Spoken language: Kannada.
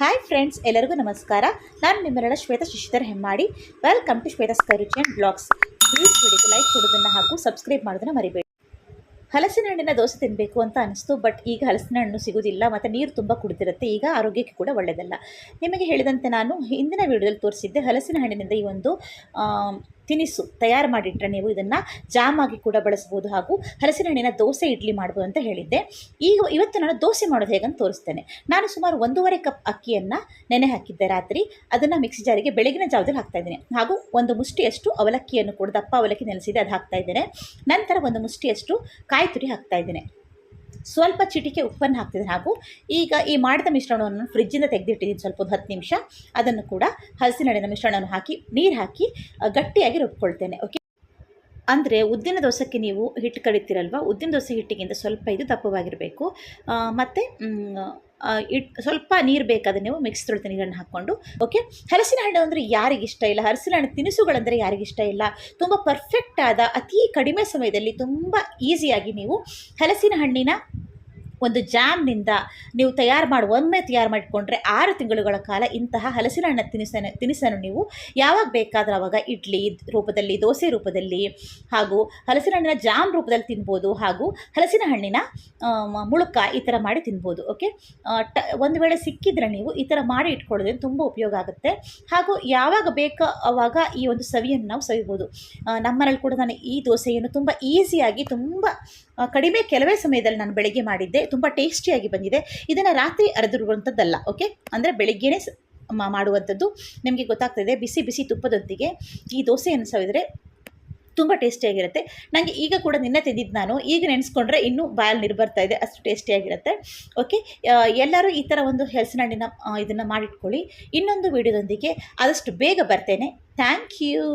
ಹಾಯ್ ಫ್ರೆಂಡ್ಸ್, ಎಲ್ಲರಿಗೂ ನಮಸ್ಕಾರ. ನಾನು ನಿಮ್ಮೆಲ್ಲರ Shweta Shashidhar Hemmadi. Welcome to Shweta sky Ruchi and blogs. Please ವಿಡಿಯೋಗೆ ಲೈಕ್ ಕೊಡೋದನ್ನು ಹಾಗೂ ಸಬ್ಸ್ಕ್ರೈಬ್ ಮಾಡೋದನ್ನು ಮರಿಬೇಡಿ. ಹಲಸಿನ ಹಣ್ಣಿನ ದೋಸೆ ತಿನ್ನಬೇಕು ಅಂತ ಅನಿಸ್ತು, ಬಟ್ ಈಗ ಹಲಸಿನ ಹಣ್ಣು ಸಿಗೋದಿಲ್ಲ ಮತ್ತು ನೀರು ತುಂಬ ಕುಡಿದಿರುತ್ತೆ. ಈಗ ಆರೋಗ್ಯಕ್ಕೆ ಕೂಡ ಒಳ್ಳೆಯದಲ್ಲ. ನಿಮಗೆ ಹೇಳಿದಂತೆ ನಾನು ಹಿಂದಿನ ವಿಡಿಯೋದಲ್ಲಿ ತೋರಿಸಿದ್ದೆ ಹಲಸಿನ ಹಣ್ಣಿನಿಂದ ಈ ಒಂದು ತಿನಿಸು ತಯಾರು ಮಾಡಿಟ್ರೆ ನೀವು ಇದನ್ನು ಜಾಮ್ ಆಗಿ ಕೂಡ ಬಳಸ್ಬೋದು, ಹಾಗೂ ಹಲಸಿನ ಹಣ್ಣಿನ ದೋಸೆ ಇಡ್ಲಿ ಮಾಡ್ಬೋದು ಅಂತ ಹೇಳಿದ್ದೆ. ಇವತ್ತು ನಾನು ದೋಸೆ ಮಾಡೋದು ಹೇಗಂತ ತೋರಿಸ್ತೇನೆ. ನಾನು ಸುಮಾರು 1.5 ಕಪ್ ಅಕ್ಕಿಯನ್ನು ನೆನೆ ಹಾಕಿದ್ದೆ ರಾತ್ರಿ. ಅದನ್ನು ಮಿಕ್ಸಿ ಜಾರಿಗೆ ಬೆಳಗಿನ ಜಾವದಲ್ಲಿ ಹಾಕ್ತಾಯಿದ್ದೇನೆ. ಹಾಗೂ ಒಂದು ಮುಷ್ಟಿಯಷ್ಟು ಅವಲಕ್ಕಿಯನ್ನು ಕೂಡ, ದಪ್ಪ ಅವಲಕ್ಕಿ ನೆನೆಸಿದೆ, ಅದು ಹಾಕ್ತಾಯಿದ್ದೇನೆ. ನಂತರ ಒಂದು ಮುಷ್ಟಿಯಷ್ಟು ಕಾಯಿ ತುರಿ ಹಾಕ್ತಾಯಿದ್ದೇನೆ. ಸ್ವಲ್ಪ ಚಿಟಿಕೆ ಉಪ್ಪನ್ನು ಹಾಕ್ತಿದ್ದೇನೆ. ಹಾಗೂ ಈಗ ಈ ಮಾಡಿದ ಮಿಶ್ರಣವನ್ನು ಫ್ರಿಜ್ಜಿಂದ ತೆಗೆದಿಟ್ಟಿದ್ದೀನಿ ಸ್ವಲ್ಪ ಒಂದು 10 ನಿಮಿಷ. ಅದನ್ನು ಕೂಡ ಹಲಸಿನ ಹಣ್ಣಿನ ಮಿಶ್ರಣವನ್ನು ಹಾಕಿ ನೀರು ಹಾಕಿ ಗಟ್ಟಿಯಾಗಿ ರುಬ್ಕೊಳ್ತೇನೆ. ಓಕೆ, ಅಂದರೆ ಉದ್ದಿನ ದೋಸೆಗೆ ನೀವು ಹಿಟ್ಟು ಕಡಿತೀರಲ್ವ, ಉದ್ದಿನ ದೋಸೆ ಹಿಟ್ಟಿಗಿಂತ ಸ್ವಲ್ಪ ಇದು ದಪ್ಪವಾಗಿರಬೇಕು. ಮತ್ತು ಸ್ವಲ್ಪ ನೀರು ಬೇಕಾದರೆ ನೀವು ಮಿಕ್ಸ್ ತೊಳೆದ ನೀರನ್ನು ಹಾಕ್ಕೊಂಡು. ಓಕೆ, ಹಲಸಿನ ಹಣ್ಣು ಅಂದರೆ ಯಾರಿಗಿಷ್ಟ ಇಲ್ಲ? ಹಲಸಿನ ಹಣ್ಣು ತಿನಿಸುಗಳಂದರೆ ಯಾರಿಗಿಷ್ಟ ಇಲ್ಲ? ತುಂಬ ಪರ್ಫೆಕ್ಟ್ ಆದ, ಅತಿ ಕಡಿಮೆ ಸಮಯದಲ್ಲಿ ತುಂಬ ಈಸಿಯಾಗಿ ನೀವು ಹಲಸಿನ ಹಣ್ಣಿನ ಒಂದು ಜಾಮ್ನಿಂದ ನೀವು ಒಮ್ಮೆ ತಯಾರು ಮಾಡಿಕೊಂಡ್ರೆ 6 ತಿಂಗಳುಗಳ ಕಾಲ ಇಂತಹ ಹಲಸಿನ ಹಣ್ಣಿನ ತಿನಿಸನ್ನು ನೀವು ಯಾವಾಗ ಬೇಕಾದರೂ ಆವಾಗ ಇಡ್ಲಿ ರೂಪದಲ್ಲಿ, ದೋಸೆ ರೂಪದಲ್ಲಿ, ಹಾಗೂ ಹಲಸಿನ ಹಣ್ಣಿನ ಜಾಮ್ ರೂಪದಲ್ಲಿ ತಿನ್ಬೋದು. ಹಾಗೂ ಹಲಸಿನ ಹಣ್ಣಿನ ಮುಳುಕ ಈ ಥರ ಮಾಡಿ ತಿನ್ಬೋದು. ಓಕೆ, ಒಂದು ವೇಳೆ ಸಿಕ್ಕಿದ್ರೆ ನೀವು ಈ ಥರ ಮಾಡಿ ಇಟ್ಕೊಳ್ಳೋದ್ರಿಂದ ತುಂಬ ಉಪಯೋಗ ಆಗುತ್ತೆ. ಹಾಗೂ ಯಾವಾಗ ಬೇಕೋ ಆವಾಗ ಈ ಒಂದು ಸವಿಯನ್ನು ನಾವು ಸವಿಬೋದು. ನಮ್ಮನೇಲಿ ಕೂಡ ನಾನು ಈ ದೋಸೆಯನ್ನು ತುಂಬ ಈಸಿಯಾಗಿ, ತುಂಬ ಕಡಿಮೆ ಕೆಲವೇ ಸಮಯದಲ್ಲಿ ನಾನು ಬೆಳಗ್ಗೆ ಮಾಡಿದ್ದೆ. ತುಂಬ ಟೇಸ್ಟಿಯಾಗಿ ಬಂದಿದೆ. ಇದನ್ನು ರಾತ್ರಿ ಅರೆದಿರುವಂಥದ್ದಲ್ಲ. ಓಕೆ, ಅಂದರೆ ಬೆಳಗ್ಗೆನೇ ಮಾಡುವಂಥದ್ದು. ನಿಮಗೆ ಗೊತ್ತಾಗ್ತದೆ, ಬಿಸಿ ಬಿಸಿ ತುಪ್ಪದೊಂದಿಗೆ ಈ ದೋಸೆಯನ್ನು ಸವಿದರೆ ತುಂಬ ಟೇಸ್ಟಿಯಾಗಿರುತ್ತೆ. ನನಗೆ ಈಗ ಕೂಡ ನಿನ್ನೆ ತಿಂದಿದ್ದು ನಾನು, ಈಗ ನೆನೆಸ್ಕೊಂಡ್ರೆ ಇನ್ನೂ ಬಾಯಲ್ಲಿ ನೀರು ಬರ್ತಾ ಇದೆ, ಅಷ್ಟು ಟೇಸ್ಟಿಯಾಗಿರುತ್ತೆ. ಓಕೆ, ಎಲ್ಲರೂ ಈ ಥರ ಒಂದು ಹಲಸಿನ ಹಣ್ಣಿನ ಇದನ್ನು ಮಾಡಿಟ್ಕೊಳ್ಳಿ. ಇನ್ನೊಂದು ವಿಡಿಯೋದೊಂದಿಗೆ ಆದಷ್ಟು ಬೇಗ ಬರ್ತೇನೆ. Thank you.